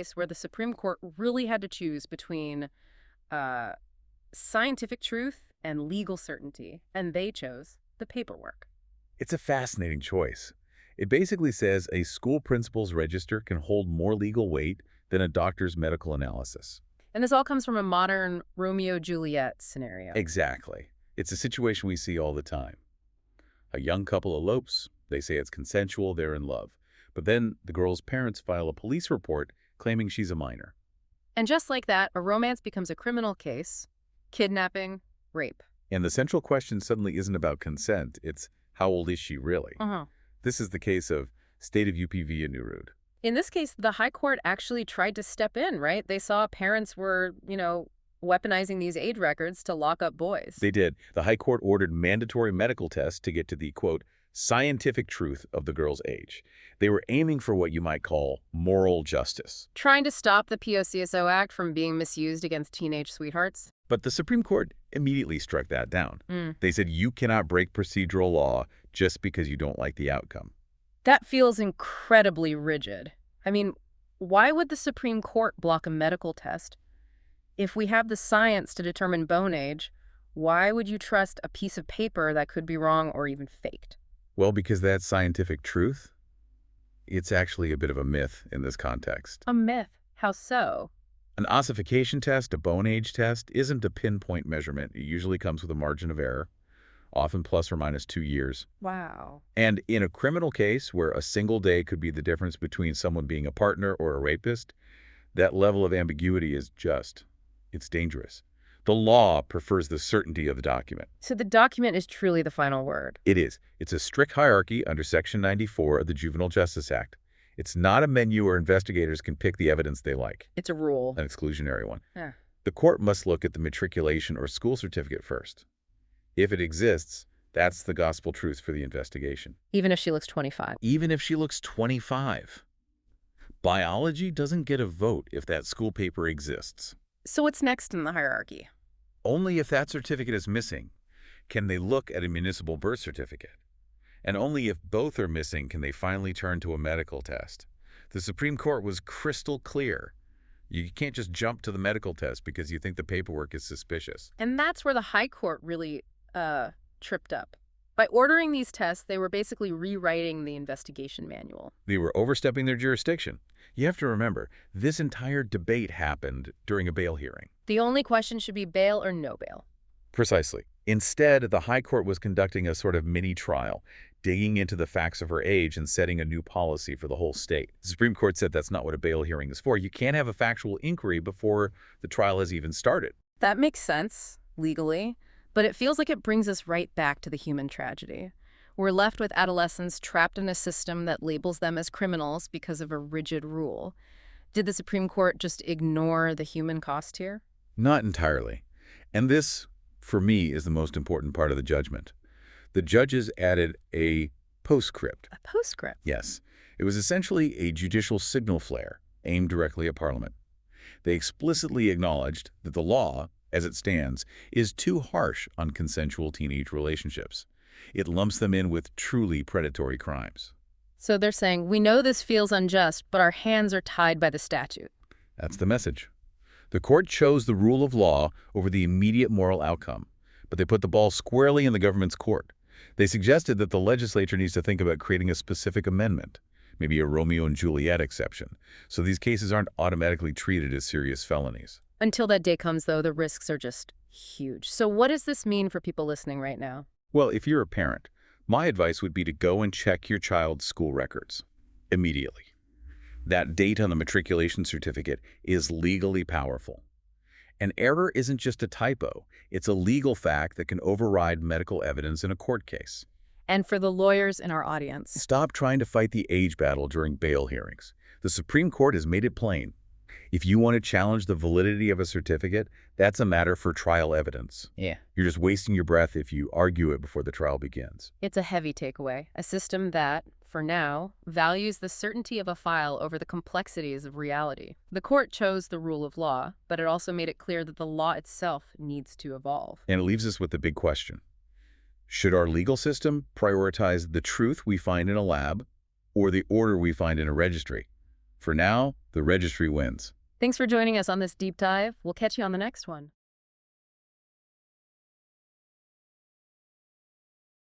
case where the Supreme Court really had to choose between uh, scientific truth and legal certainty, and they chose the paperwork. It's a fascinating choice. It basically says a school principal's register can hold more legal weight than a doctor's medical analysis. And this all comes from a modern Romeo-Juliet scenario. Exactly. It's a situation we see all the time. A young couple elopes, they say it's consensual, they're in love. But then the girl's parents file a police report claiming she's a minor. And just like that, a romance becomes a criminal case, kidnapping, rape. And the central question suddenly isn't about consent, it's how old is she really? Uh-huh. This is the case of State of UPvAnurudh. In this case, the high court actually tried to step in, right? They saw parents were, weaponizing these age records to lock up boys. They did. The High Court ordered mandatory medical tests to get to the, quote, scientific truth of the girl's age. They were aiming for what you might call moral justice. Trying to stop the POCSO Act from being misused against teenage sweethearts. But the Supreme Court immediately struck that down. They said you cannot break procedural law just because you don't like the outcome. That feels incredibly rigid. I mean, why would the Supreme Court block a medical test? If we have the science to determine bone age, why would you trust a piece of paper that could be wrong or even faked? Well, because that scientific truth, it's actually a bit of a myth in this context. A myth? How so? An ossification test, a bone age test, isn't a pinpoint measurement. It usually comes with a margin of error, often plus or minus 2 years. Wow. And in a criminal case where a single day could be the difference between someone being a partner or a rapist, that level of ambiguity is it's dangerous. The law prefers the certainty of the document. So the document is truly the final word. It is. It's a strict hierarchy under Section 94 of the Juvenile Justice Act. It's not a menu where investigators can pick the evidence they like. It's a rule. An exclusionary one. Yeah. The court must look at the matriculation or school certificate first. If it exists, that's the gospel truth for the investigation. Even if she looks 25. Even if she looks 25. Biology doesn't get a vote if that school paper exists. So what's next in the hierarchy? Only if that certificate is missing can they look at a municipal birth certificate. And only if both are missing can they finally turn to a medical test. The Supreme Court was crystal clear. You can't just jump to the medical test because you think the paperwork is suspicious. And that's where the High Court really tripped up. By ordering these tests, they were basically rewriting the investigation manual. They were overstepping their jurisdiction. You have to remember, this entire debate happened during a bail hearing. The only question should be bail or no bail. Precisely. Instead, the High Court was conducting a sort of mini-trial, digging into the facts of her age and setting a new policy for the whole state. The Supreme Court said that's not what a bail hearing is for. You can't have a factual inquiry before the trial has even started. That makes sense, legally, but it feels like it brings us right back to the human tragedy. We're left with adolescents trapped in a system that labels them as criminals because of a rigid rule. Did the Supreme Court just ignore the human cost here? Not entirely. And this, for me, is the most important part of the judgment. The judges added a postscript. A postscript? Yes. It was essentially a judicial signal flare aimed directly at Parliament. They explicitly acknowledged that the law, as it stands, is too harsh on consensual teenage relationships. It lumps them in with truly predatory crimes. So they're saying, we know this feels unjust, but our hands are tied by the statute. That's the message. The court chose the rule of law over the immediate moral outcome, but they put the ball squarely in the government's court. They suggested that the legislature needs to think about creating a specific amendment, maybe a Romeo and Juliet exception, so these cases aren't automatically treated as serious felonies. Until that day comes, though, the risks are just huge. So what does this mean for people listening right now? Well, if you're a parent, my advice would be to go and check your child's school records immediately. That date on the matriculation certificate is legally powerful. An error isn't just a typo. It's a legal fact that can override medical evidence in a court case. And for the lawyers in our audience, Stop trying to fight the age battle during bail hearings. The Supreme Court has made it plain. If you want to challenge the validity of a certificate, that's a matter for trial evidence. Yeah. You're just wasting your breath if you argue it before the trial begins. It's a heavy takeaway, a system that, for now, values the certainty of a file over the complexities of reality. The court chose the rule of law, but it also made it clear that the law itself needs to evolve. And it leaves us with the big question. Should our legal system prioritize the truth we find in a lab or the order we find in a registry? For now, The registry wins. Thanks for joining us on this deep dive. We'll catch you on the next one.